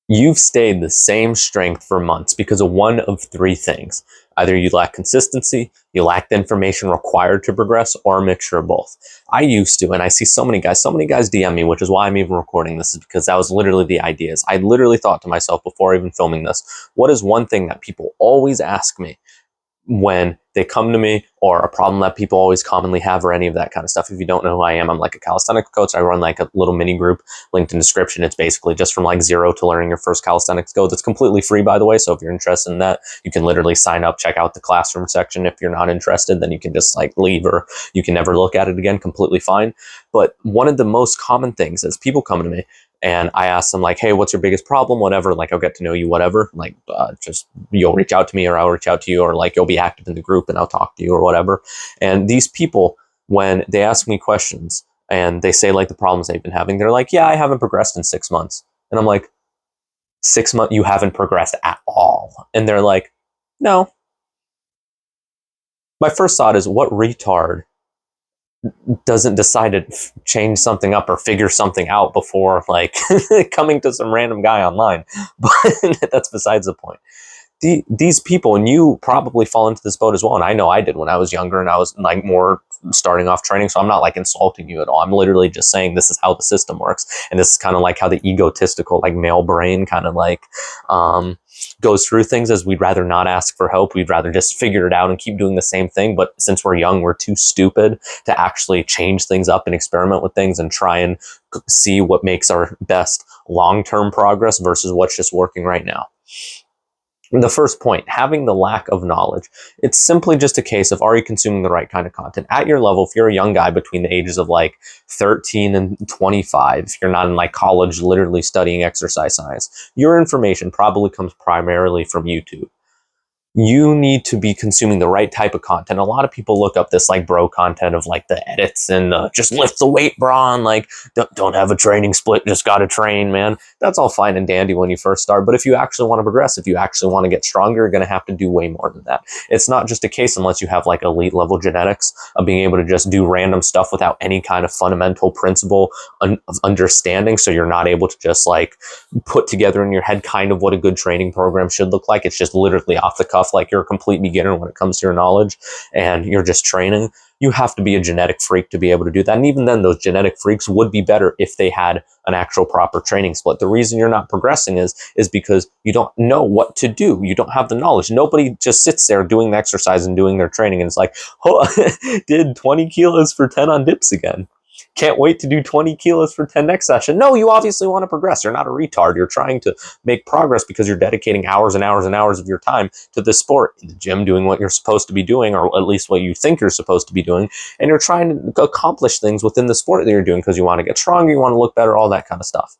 You've stayed the same strength for months because of one of three things. Either you lack consistency, you lack the information required to progress, or a mixture of both. I used to, and I see so many guys DM me, which is why I'm even recording this, is because that was literally the ideas. I literally thought to myself before even filming this, what is one thing that people always ask me when they come to me, or a problem that people always commonly have, or any of that kind of stuff? If you don't know who I am, I'm like a calisthenics coach. I run like a little mini group linked in description. It's basically just from like zero to learning your first calisthenics go. That's completely free, by the way. So if you're interested in that, you can literally sign up, check out the classroom section. If you're not interested, then you can just like leave, or you can never look at it again. Completely fine. But one of the most common things is people come to me and I ask them like, hey, what's your biggest problem? Whatever, like I'll get to know you, whatever, like just you'll reach out to me or I'll reach out to you, or like you'll be active in the group and I'll talk to you or whatever. And these people, when they ask me questions and they say like the problems they've been having, they're like, yeah, I haven't progressed in 6 months. And I'm like, 6 months? You haven't progressed at all? And they're like, no. My first thought is, what retard doesn't decide to change something up or figure something out before like coming to some random guy online? But that's besides the point. These people, and you probably fall into this boat as well, and I know I did when I was younger and I was like more starting off training, so I'm not like insulting you at all. I'm literally just saying this is how the system works, and this is kind of like how the egotistical like male brain kind of like goes through things, as we'd rather not ask for help. We'd rather just figure it out and keep doing the same thing. But since we're young, we're too stupid to actually change things up and experiment with things and try and see what makes our best long-term progress versus what's just working right now. The first point, having the lack of knowledge. It's simply just a case of, are you consuming the right kind of content at your level? If you're a young guy between the ages of like 13 and 25, if you're not in like college literally studying exercise science, your information probably comes primarily from YouTube. You need to be consuming the right type of content. A lot of people look up this like bro content of like the edits and just lift the weight, bro, and like don't have a training split, just gotta train, man. That's all fine and dandy when you first start, but if you actually want to progress, if you actually want to get stronger, you're gonna have to do way more than that. It's not just a case, unless you have like elite level genetics, of being able to just do random stuff without any kind of fundamental principle of understanding. So you're not able to just like put together in your head kind of what a good training program should look like. It's just literally off the cuff, like you're a complete beginner when it comes to your knowledge and you're just training. You have to be a genetic freak to be able to do that. And even then, those genetic freaks would be better if they had an actual proper training split. The reason you're not progressing is because you don't know what to do. You don't have the knowledge. Nobody just sits there doing the exercise and doing their training and it's like, oh, did 20 kilos for 10 on dips again. Can't wait to do 20 kilos for 10 next session. No, you obviously want to progress. You're not a retard. You're trying to make progress because you're dedicating hours and hours and hours of your time to this sport, in the gym, doing what you're supposed to be doing, or at least what you think you're supposed to be doing. And you're trying to accomplish things within the sport that you're doing because you want to get stronger, you want to look better, all that kind of stuff.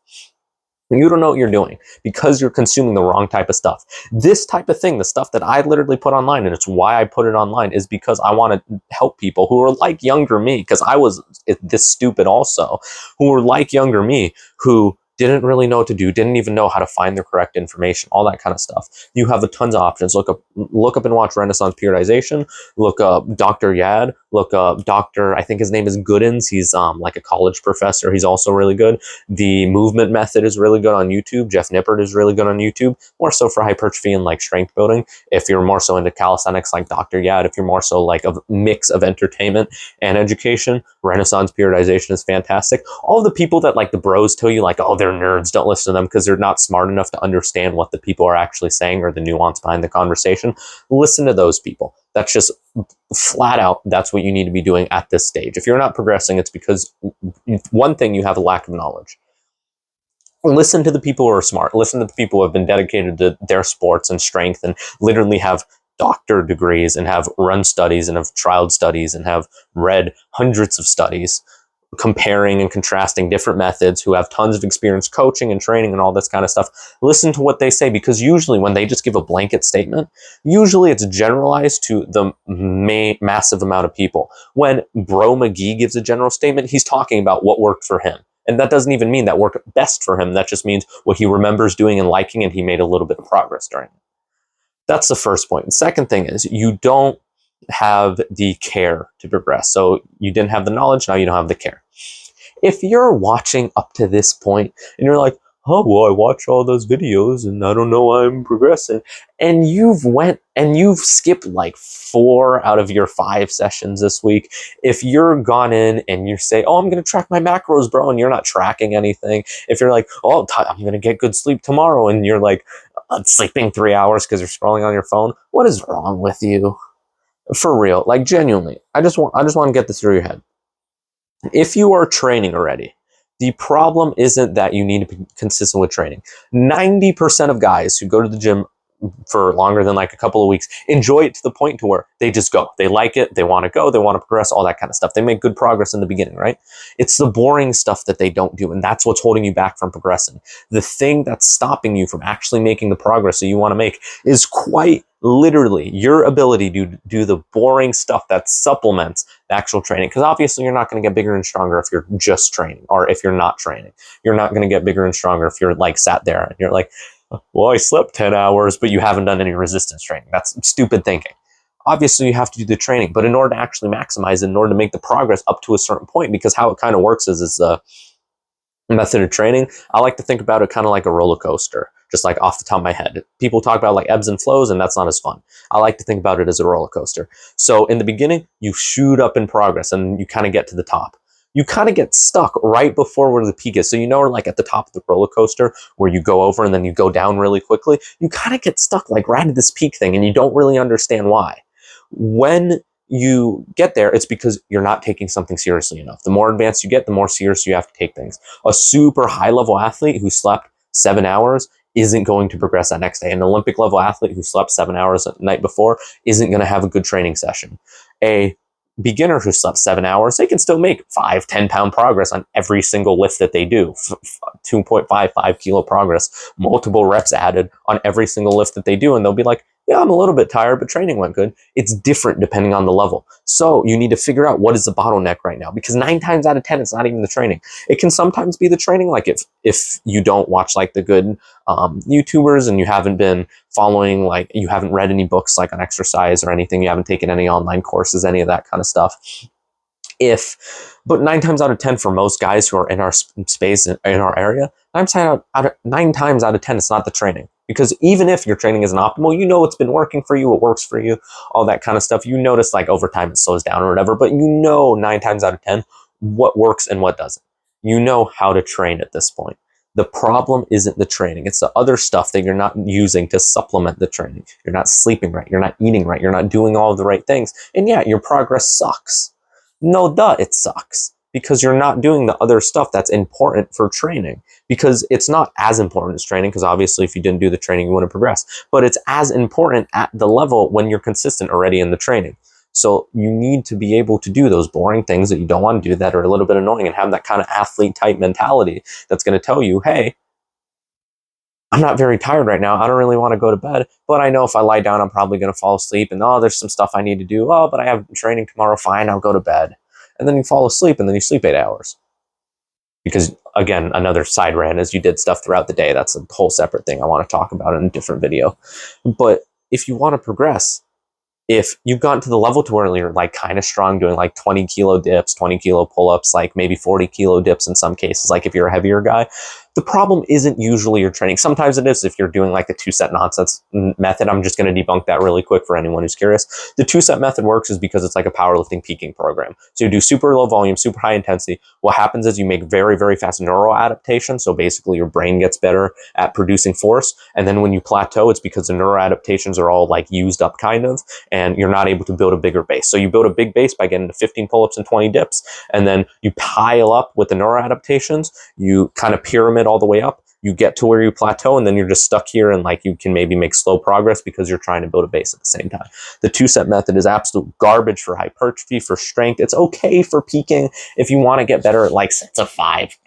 And you don't know what you're doing because you're consuming the wrong type of stuff. This type of thing, the stuff that I literally put online, and it's why I put it online, is because I want to help people who are like younger me, because I was this stupid also, who were like younger me, who didn't really know what to do, didn't even know how to find the correct information, all that kind of stuff. You have a tons of options. Look up and watch Renaissance Periodization. Look up Dr. Yad. Look up Dr. I think his name is Goodens. He's like a college professor. He's also really good. The Movement Method is really good on YouTube. Jeff Nippert is really good on YouTube, more so for hypertrophy and like strength building. If you're more so into calisthenics, like Dr. Yad. If you're more so like a mix of entertainment and education, Renaissance Periodization is fantastic. All of the people that like the bros tell you like, oh, they're nerds, don't listen to them because they're not smart enough to understand what the people are actually saying or the nuance behind the conversation. Listen to those people. That's just flat out, that's what you need to be doing at this stage. If you're not progressing, it's because one thing, you have a lack of knowledge. Listen to the people who are smart. Listen to the people who have been dedicated to their sports and strength and literally have doctor degrees and have run studies and have trialed studies and have read hundreds of studies comparing and contrasting different methods, who have tons of experience coaching and training and all this kind of stuff. Listen to what they say, because usually when they just give a blanket statement, usually it's generalized to the massive amount of people. When Bro McGee gives a general statement, he's talking about what worked for him. And that doesn't even mean that worked best for him. That just means what he remembers doing and liking, and he made a little bit of progress during it. That's the first point. The second thing is, you don't have the care to progress. So you didn't have the knowledge, now you don't have the care. If you're watching up to this point and you're like, oh, well, I watch all those videos and I don't know why I'm progressing. And you've skipped like 4 out of your 5 sessions this week. If you're gone in and you say, oh, I'm going to track my macros, bro, and you're not tracking anything. If you're like, oh, I'm going to get good sleep tomorrow, and you're like sleeping 3 hours because you're scrolling on your phone, what is wrong with you? For real, like genuinely, I just want to get this through your head. If you are training already, the problem isn't that you need to be consistent with training. 90% of guys who go to the gym for longer than like a couple of weeks enjoy it to the point to where they just go. They like it, they want to go, they want to progress, all that kind of stuff. They make good progress in the beginning, right? It's the boring stuff that they don't do, and that's what's holding you back from progressing. The thing that's stopping you from actually making the progress that you want to make is quite literally your ability to do the boring stuff that supplements the actual training. Because obviously you're not going to get bigger and stronger if you're just training, or if you're not training. You're not going to get bigger and stronger if you're like sat there and you're like, well, I slept 10 hours, but you haven't done any resistance training. That's stupid thinking. Obviously, you have to do the training, but in order to actually maximize it, in order to make the progress up to a certain point, because how it kind of works is a method of training. I like to think about it kind of like a roller coaster, just like off the top of my head. People talk about like ebbs and flows, and that's not as fun. I like to think about it as a roller coaster. So in the beginning, you shoot up in progress and you kind of get to the top. You kind of get stuck right before where the peak is. So like at the top of the roller coaster where you go over and then you go down really quickly, you kind of get stuck like right at this peak thing and you don't really understand why. When you get there, it's because you're not taking something seriously enough. The more advanced you get, the more serious you have to take things. A super high level athlete who slept 7 hours isn't going to progress that next day. An Olympic level athlete who slept 7 hours the night before isn't going to have a good training session. A beginner who slept 7 hours, they can still make 5-10 pound progress on every single lift that they do. 2.55 kilo progress, multiple reps added on every single lift that they do. And they'll be like, yeah, I'm a little bit tired, but training went good. It's different depending on the level. So you need to figure out what is the bottleneck right now, because 9 times out of 10, it's not even the training. It can sometimes be the training. Like if you don't watch like the good YouTubers and you haven't been following, like you haven't read any books like on exercise or anything, you haven't taken any online courses, any of that kind of stuff. But 9 times out of 10 for most guys who are in our space, in our area, 9 times out of 10, it's not the training. Because even if your training isn't optimal, you know it's been working for you, it works for you, all that kind of stuff. You notice like over time it slows down or whatever, but you know 9 times out of 10 what works and what doesn't. You know how to train at this point. The problem isn't the training. It's the other stuff that you're not using to supplement the training. You're not sleeping right. You're not eating right. You're not doing all of the right things. And yeah, your progress sucks. No, it sucks, because you're not doing the other stuff that's important for training, because it's not as important as training, because obviously if you didn't do the training, you wouldn't progress, but it's as important at the level when you're consistent already in the training. So you need to be able to do those boring things that you don't want to do, that are a little bit annoying, and have that kind of athlete type mentality that's going to tell you, hey, I'm not very tired right now. I don't really want to go to bed, but I know if I lie down, I'm probably going to fall asleep. And oh, there's some stuff I need to do. Oh, but I have training tomorrow. Fine, I'll go to bed. And then you fall asleep, and then you sleep 8 hours. Because again, another side rant is you did stuff throughout the day. That's a whole separate thing I want to talk about in a different video. But if you want to progress, if you've gotten to the level to where you're like kind of strong, doing like 20 kilo dips, 20 kilo pull-ups, like maybe 40 kilo dips in some cases, like if you're a heavier guy, the problem isn't usually your training. Sometimes it is if you're doing like the 2-set nonsense method. I'm just going to debunk that really quick for anyone who's curious. The 2-set method works is because it's like a powerlifting peaking program. So you do super low volume, super high intensity. What happens is you make very, very fast neural adaptation. So basically your brain gets better at producing force. And then when you plateau, it's because the neural adaptations are all like used up kind of, and you're not able to build a bigger base. So you build a big base by getting to 15 pull-ups and 20 dips, and then you pile up with the neural adaptations. You kind of pyramid all the way up. You get to where you plateau, and then you're just stuck here, and like you can maybe make slow progress because you're trying to build a base at the same time. The 2-set method is absolute garbage for hypertrophy, for strength. It's okay for peaking if you want to get better at like sets of 5,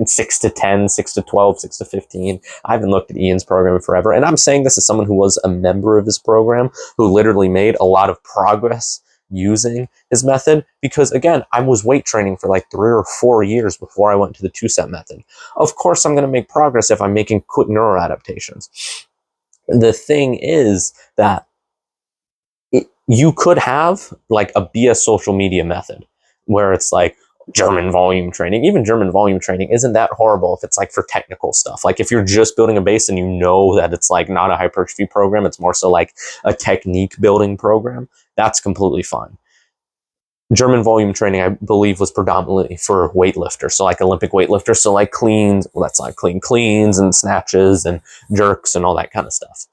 6 to 10, 6 to 12, 6 to 15. I haven't looked at Ian's program in forever, and I'm saying this as someone who was a member of his program, who literally made a lot of progress using his method, because again, I was weight training for like 3 or 4 years before I went to the 2-set method. Of course, I'm going to make progress if I'm making quick neural adaptations. The thing is that you could have like a BS social media method where it's like, German volume training. Even German volume training isn't that horrible if it's like for technical stuff. Like if you're just building a base and you know that it's like not a hypertrophy program, it's more so like a technique building program, that's completely fine. German volume training, I believe, was predominantly for weightlifters, so like Olympic weightlifters, so like cleans, well, that's like cleans and snatches and jerks and all that kind of stuff.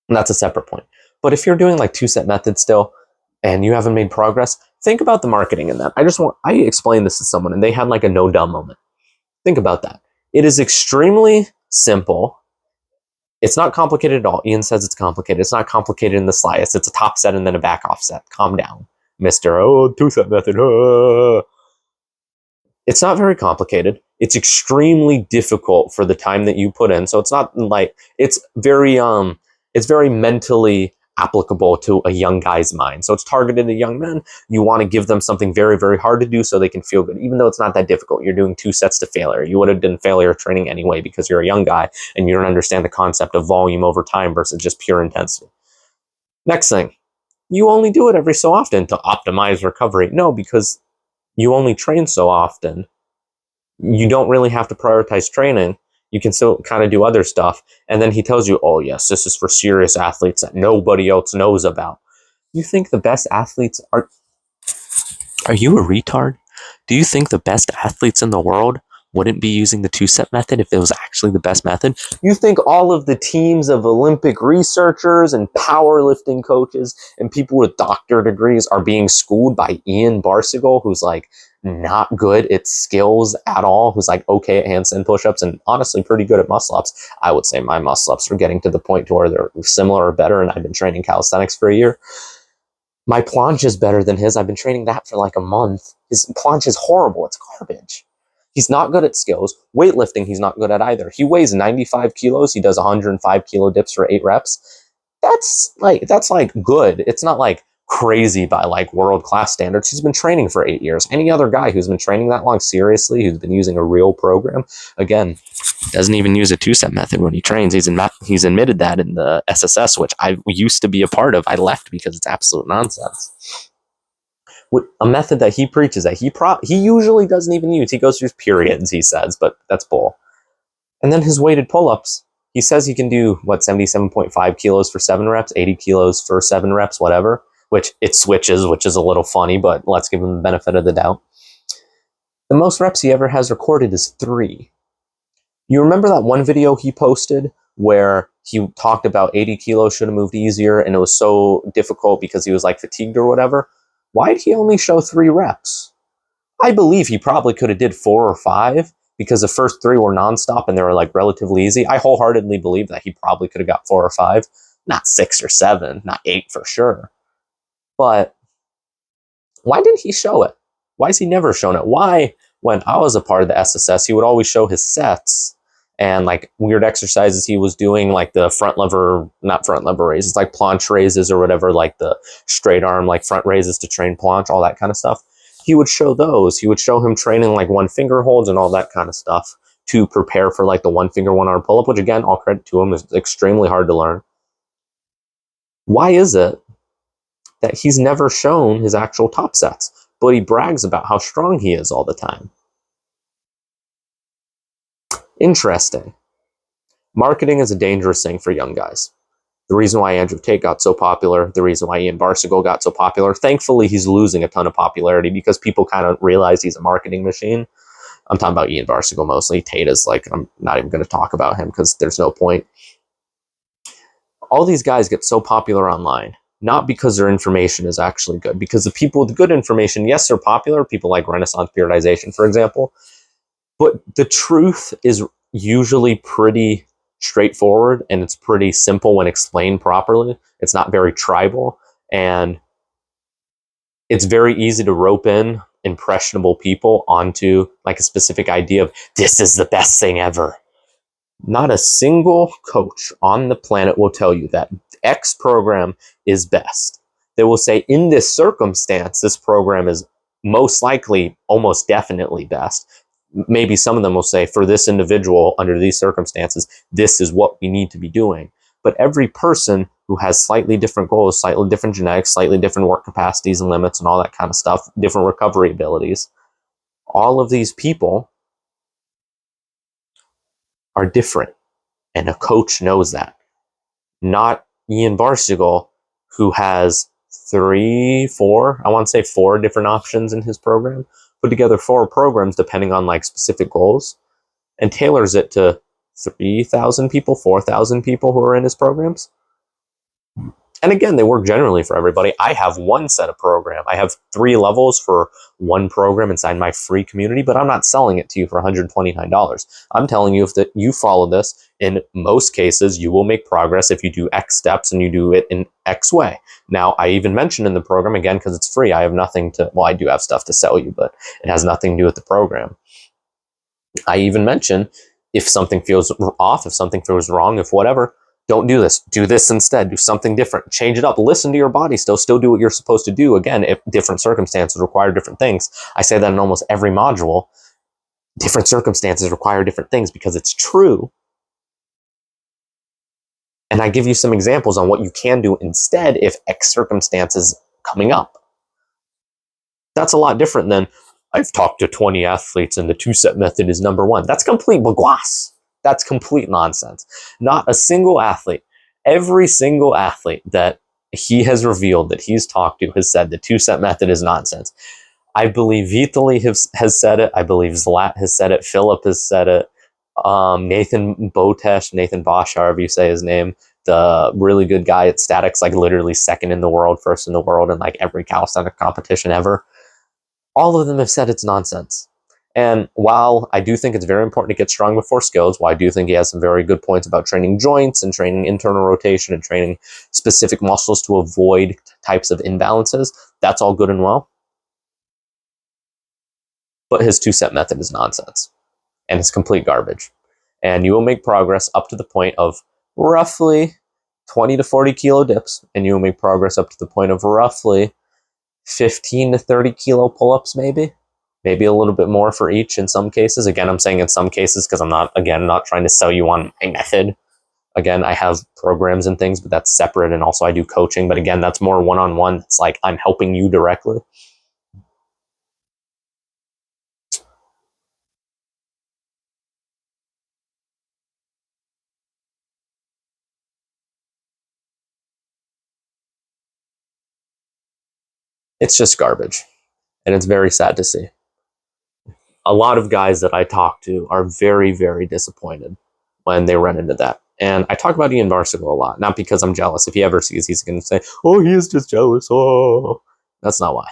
And that's a separate point. But if you're doing like 2-set method still and you haven't made progress, think about the marketing in that. I explained this to someone and they had like a no dumb moment. Think about that. It is extremely simple. It's not complicated at all. Ian says it's complicated. It's not complicated in the slightest. It's a top set and then a back off set. Calm down, Mr. 2-set method. It's not very complicated. It's extremely difficult for the time that you put in. So it's not like, it's very mentally applicable to a young guy's mind. So it's targeted at young men. You want to give them something very, very hard to do so they can feel good, even though it's not that difficult. You're doing 2 sets to failure. You would have done failure training anyway because you're a young guy and you don't understand the concept of volume over time versus just pure intensity. Next thing, you only do it every so often to optimize recovery. No, because you only train so often. You don't really have to prioritize training. You can still kind of do other stuff. And then he tells you, oh yes, this is for serious athletes that nobody else knows about. You think the best athletes are you a retard? Do you think the best athletes in the world wouldn't be using the 2-set method if it was actually the best method? You think all of the teams of Olympic researchers and powerlifting coaches and people with doctor degrees are being schooled by Ian Barsegal, who's like not good at skills at all, who's like okay at handstand push-ups and honestly pretty good at muscle-ups? I would say my muscle-ups are getting to the point to where they're similar or better, and I've been training calisthenics for a year. My planche is better than his. I've been training that for like a month. His planche is horrible. It's garbage. He's not good at skills. Weightlifting, he's not good at either. He weighs 95 kilos. He does 105 kilo dips for 8 reps. That's like good. It's not like crazy by like world-class standards. He's been training for 8 years. Any other guy who's been training that long seriously, who's been using a real program, again, doesn't even use a 2-set method when he trains. He's admitted that in the SSS, which I used to be a part of. I left because it's absolute nonsense. A method that he preaches that he usually doesn't even use. He goes through periods, he says, but that's bull. And then his weighted pull-ups. He says he can do, 77.5 kilos for 7 reps, 80 kilos for 7 reps, whatever, which it switches, which is a little funny, but let's give him the benefit of the doubt. The most reps he ever has recorded is 3. You remember that one video he posted where he talked about 80 kilos should have moved easier and it was so difficult because he was like fatigued or whatever? Why did he only show 3 reps? I believe he probably could have did 4 or 5 because the first 3 were nonstop and they were like relatively easy. I wholeheartedly believe that he probably could have got 4 or 5, not 6 or 7, not 8 for sure. But why didn't he show it? Why has he never shown it? Why, when I was a part of the SSS, he would always show his sets and like weird exercises he was doing, like the not front lever raises, like planche raises or whatever, like the straight arm, like front raises to train planche, all that kind of stuff. He would show those. He would show him training like 1 finger holds and all that kind of stuff to prepare for like the 1 finger, 1 arm pull up, which again, all credit to him, is extremely hard to learn. Why is it that he's never shown his actual top sets, but he brags about how strong he is all the time? Interesting. Marketing is a dangerous thing for young guys. The reason why Andrew Tate got so popular, the reason why Ian Barsegal got so popular, thankfully he's losing a ton of popularity because people kind of realize he's a marketing machine. I'm talking about Ian Barsegal mostly. Tate is like, I'm not even going to talk about him because there's no point. All these guys get so popular online, not because their information is actually good, because the people with good information, yes, they're popular, people like Renaissance Periodization, for example, but the truth is usually pretty straightforward and it's pretty simple when explained properly. It's not very tribal and it's very easy to rope in impressionable people onto like a specific idea of this is the best thing ever. Not a single coach on the planet will tell you that X program is best. They will say in this circumstance, this program is most likely, almost definitely best. Maybe some of them will say for this individual under these circumstances, this is what we need to be doing. But every person who has slightly different goals, slightly different genetics, slightly different work capacities and limits and all that kind of stuff, different recovery abilities, All of these people are different, and a coach knows that. Not Ian Barsegal, who has I want to say four different options in his program, put together 4 programs depending on like specific goals, and tailors it to 3,000 people, 4,000 people who are in his programs. And again, they work generally for everybody. I have one set of program. I have 3 levels for one program inside my free community, but I'm not selling it to you for $129. I'm telling you, if that you follow this, in most cases, you will make progress if you do X steps and you do it in X way. Now, I even mentioned in the program, again, because it's free, I have nothing to, well, I do have stuff to sell you, but it has nothing to do with the program. I even mention if something feels off, if something feels wrong, if whatever, don't do this. Do this instead. Do something different. Change it up. Listen to your body still. Still do what you're supposed to do. Again, if different circumstances require different things. I say that in almost every module. Different circumstances require different things because it's true. And I give you some examples on what you can do instead if X circumstances coming up. That's a lot different than I've talked to 20 athletes and the 2-set method is number 1. That's complete bagwass. That's complete nonsense. Not a single athlete, every single athlete that he has revealed that he's talked to has said the 2-set method is nonsense. I believe Vitaly has said it. I believe Zlat has said it. Philip has said it. Nathan Bosch, however you say his name, the really good guy at statics, like literally second in the world, first in the world in like every calisthenics competition ever. All of them have said it's nonsense. And while I do think it's very important to get strong before skills, while I do think he has some very good points about training joints and training internal rotation and training specific muscles to avoid types of imbalances, that's all good and well. But his 2-set method is nonsense. And it's complete garbage. And you will make progress up to the point of roughly 20 to 40 kilo dips, and you will make progress up to the point of roughly 15 to 30 kilo pull-ups, maybe a little bit more for each in some cases. Again, I'm saying in some cases because I'm not trying to sell you on my method. Again, I have programs and things, but that's separate, and also I do coaching. But again, that's more one-on-one. It's like I'm helping you directly. It's just garbage, and it's very sad to see. A lot of guys that I talk to are very, very disappointed when they run into that. And I talk about Ian Barsegal a lot, not because I'm jealous. If he ever sees, he's going to say, oh, he is just jealous. Oh, that's not why.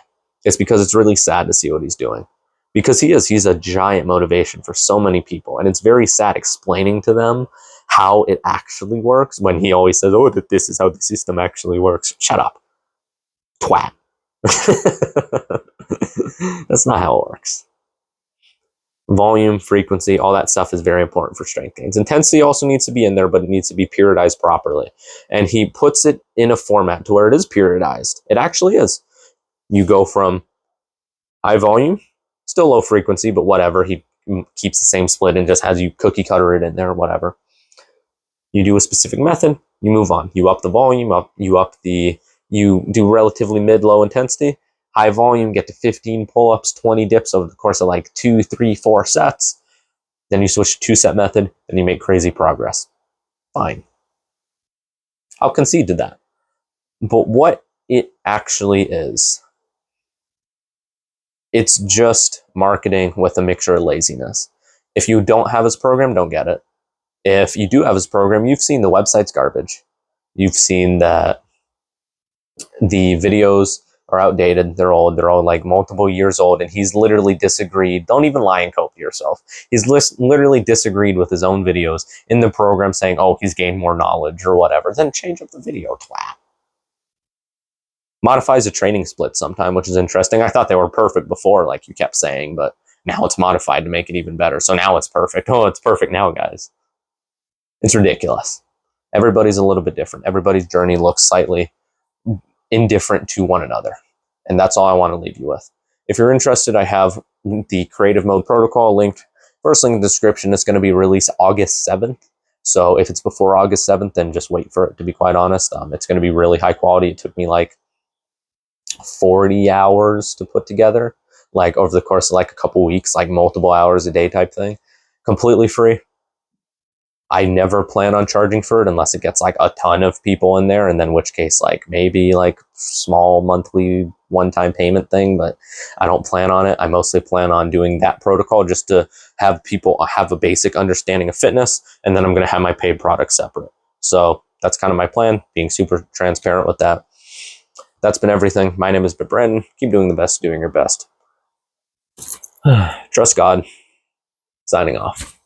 It's because it's really sad to see what he's doing. Because he's a giant motivation for so many people. And it's very sad explaining to them how it actually works when he always says, oh, that this is how the system actually works. Shut up. Twat. That's not how it works. Volume, frequency, all that stuff is very important for strength gains. Intensity also needs to be in there, but it needs to be periodized properly. And he puts it in a format to where it is periodized. It actually is. You go from high volume, still low frequency, but whatever. He keeps the same split and just has you cookie cutter it in there, whatever. You do a specific method, you move on. You up the volume, you do relatively mid-low intensity. High volume, get to 15 pull-ups, 20 dips over the course of like 2, 3, 4 sets. Then you switch to 2-set method, and you make crazy progress. Fine. I'll concede to that. But what it actually is, it's just marketing with a mixture of laziness. If you don't have his program, don't get it. If you do have his program, you've seen the website's garbage. You've seen that the videos are outdated. They're old. They're all like multiple years old. And he's literally disagreed. Don't even lie and cope to yourself. He's literally disagreed with his own videos in the program saying, oh, he's gained more knowledge or whatever. Then change up the video, twat. Modifies a training split sometime, which is interesting. I thought they were perfect before, like you kept saying, but now it's modified to make it even better. So now it's perfect. Oh, it's perfect now, guys. It's ridiculous. Everybody's a little bit different. Everybody's journey looks slightly indifferent to one another. And that's all I want to leave you with. If you're interested, I have the Creative Mode Protocol linked. First link in the description. It's going to be released August 7th. So if it's before August 7th, then just wait for it, to be quite honest. It's going to be really high quality. It took me like 40 hours to put together. like over the course of like a couple weeks, like multiple hours a day type thing, completely free. I never plan on charging for it unless it gets like a ton of people in there, and then which case like maybe like small monthly one-time payment thing, but I don't plan on it. I mostly plan on doing that protocol just to have people have a basic understanding of fitness, and then I'm going to have my paid products separate. So that's kind of my plan, being super transparent with that. That's been everything. My name is Brandon. Keep doing the best, doing your best. Trust God. Signing off.